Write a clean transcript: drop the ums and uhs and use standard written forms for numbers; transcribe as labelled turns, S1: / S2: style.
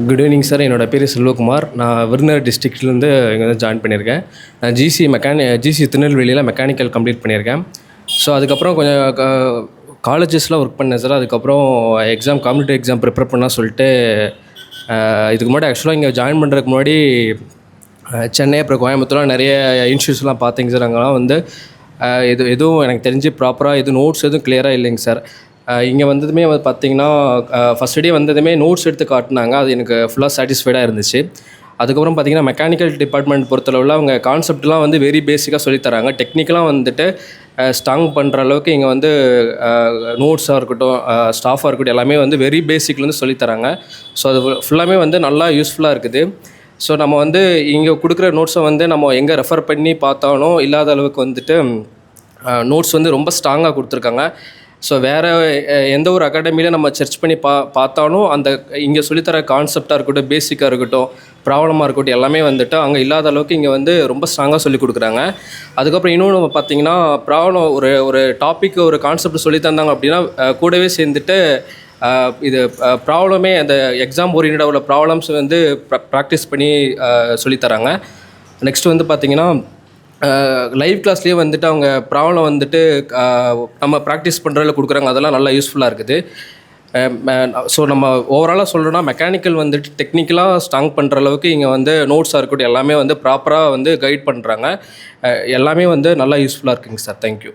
S1: Good evening sir. என்னோட பேர் செல்வகுமார். நான் விருதுநகர் டிஸ்ட்ரிக்ட்லேருந்து இங்கே வந்து ஜாயின் பண்ணியிருக்கேன். நான் ஜிசி திருநெல்வேலியில் மெக்கானிக்கல் கம்ப்ளீட் பண்ணியிருக்கேன். ஸோ அதுக்கப்புறம் கொஞ்சம் காலேஜஸில் ஒர்க் பண்ணேன் சார். அதுக்கப்புறம் காம்படிட்டிவ் எக்ஸாம் ப்ரிப்பேர் பண்ணலாம் சொல்லிட்டு இதுக்கு முன்னாடி ஆக்சுவலாக இங்கே ஜாயின் பண்ணுறதுக்கு முன்னாடி சென்னை அப்புறம் கோயம்புத்தூர்லாம் நிறைய இன்ஸ்டியூட்ஸ்லாம் பார்த்தீங்க சார். அங்கெல்லாம் வந்து எதுவும் எனக்கு தெரிஞ்சு ப்ராப்பராக எதுவும் நோட்ஸ் எதுவும் கிளியராக இல்லைங்க சார். இங்கே வந்ததுமே வந்து பார்த்திங்கன்னா ஃபஸ்ட் டே வந்ததுமே நோட்ஸ் எடுத்து காட்டினாங்க. அது எனக்கு ஃபுல்லாக சாட்டிஸ்ஃபைடாக இருந்துச்சு. அதுக்கப்புறம் பார்த்திங்கன்னா மெக்கானிக்கல் டிபார்ட்மெண்ட் பொறுத்தளவில் அவங்க கான்செப்ட்லாம் வந்து வெரி பேசிக்காக சொல்லித்தராங்க. டெக்னிக்கலாக வந்துட்டு ஸ்ட்ராங் பண்ணுற அளவுக்கு இங்கே வந்து நோட்ஸாக இருக்கட்டும், ஸ்டாஃபாக இருக்கட்டும், எல்லாமே வந்து வெரி பேசிக்லேருந்து சொல்லித்தராங்க. ஸோ அது ஃபுல்லாமே வந்து நல்லா யூஸ்ஃபுல்லாக இருக்குது. ஸோ நம்ம வந்து இங்கே கொடுக்குற நோட்ஸை வந்து நம்ம எங்கே ரெஃபர் பண்ணி பார்த்தாலும் இல்லாத அளவுக்கு வந்துட்டு நோட்ஸ் வந்து ரொம்ப ஸ்ட்ராங்காக கொடுத்துருக்காங்க. ஸோ வேறு எந்த ஒரு அகாடமியில் நம்ம சர்ச் பண்ணி பார்த்தாலும் அந்த இங்கே சொல்லித்தர கான்செப்டாக இருக்கட்டும், பேசிக்காக இருக்கட்டும், ப்ராப்ளமாக இருக்கட்டும், எல்லாமே வந்துட்டு அங்கே இல்லாத அளவுக்கு இங்கே வந்து ரொம்ப ஸ்ட்ராங்காக சொல்லி கொடுக்குறாங்க. அதுக்கப்புறம் இன்னொன்று பார்த்திங்கன்னா ப்ராப்ளம் ஒரு டாபிக் ஒரு கான்செப்ட் சொல்லி தந்தாங்க அப்படின்னா கூடவே சேர்ந்துட்டு இது ப்ராப்ளமே அந்த எக்ஸாம் ஓரியன்டாக உள்ள ப்ராப்ளம்ஸ் வந்து ப்ராக்டிஸ் பண்ணி சொல்லித்தராங்க. நெக்ஸ்ட் வந்து பார்த்திங்கன்னா லைவ் கிளாஸ்லேயே வந்துட்டு அவங்க ப்ராப்ளம் வந்துட்டு நம்ம ப்ராக்டிஸ் பண்ணுறதுல கொடுக்குறாங்க. அதெல்லாம் நல்லா யூஸ்ஃபுல்லாக இருக்குது. ஸோ நம்ம ஓவராலாக சொல்லணும்னா மெக்கானிக்கல் வந்துட்டு டெக்னிக்கலாக ஸ்ட்ராங் பண்ணுற அளவுக்கு இங்கே வந்து நோட்ஸாக இருக்கட்டும் எல்லாமே வந்து ப்ராப்பராக வந்து கைட் பண்ணுறாங்க. எல்லாமே வந்து நல்லா யூஸ்ஃபுல்லாக இருக்குங்க சார். தேங்க்யூ.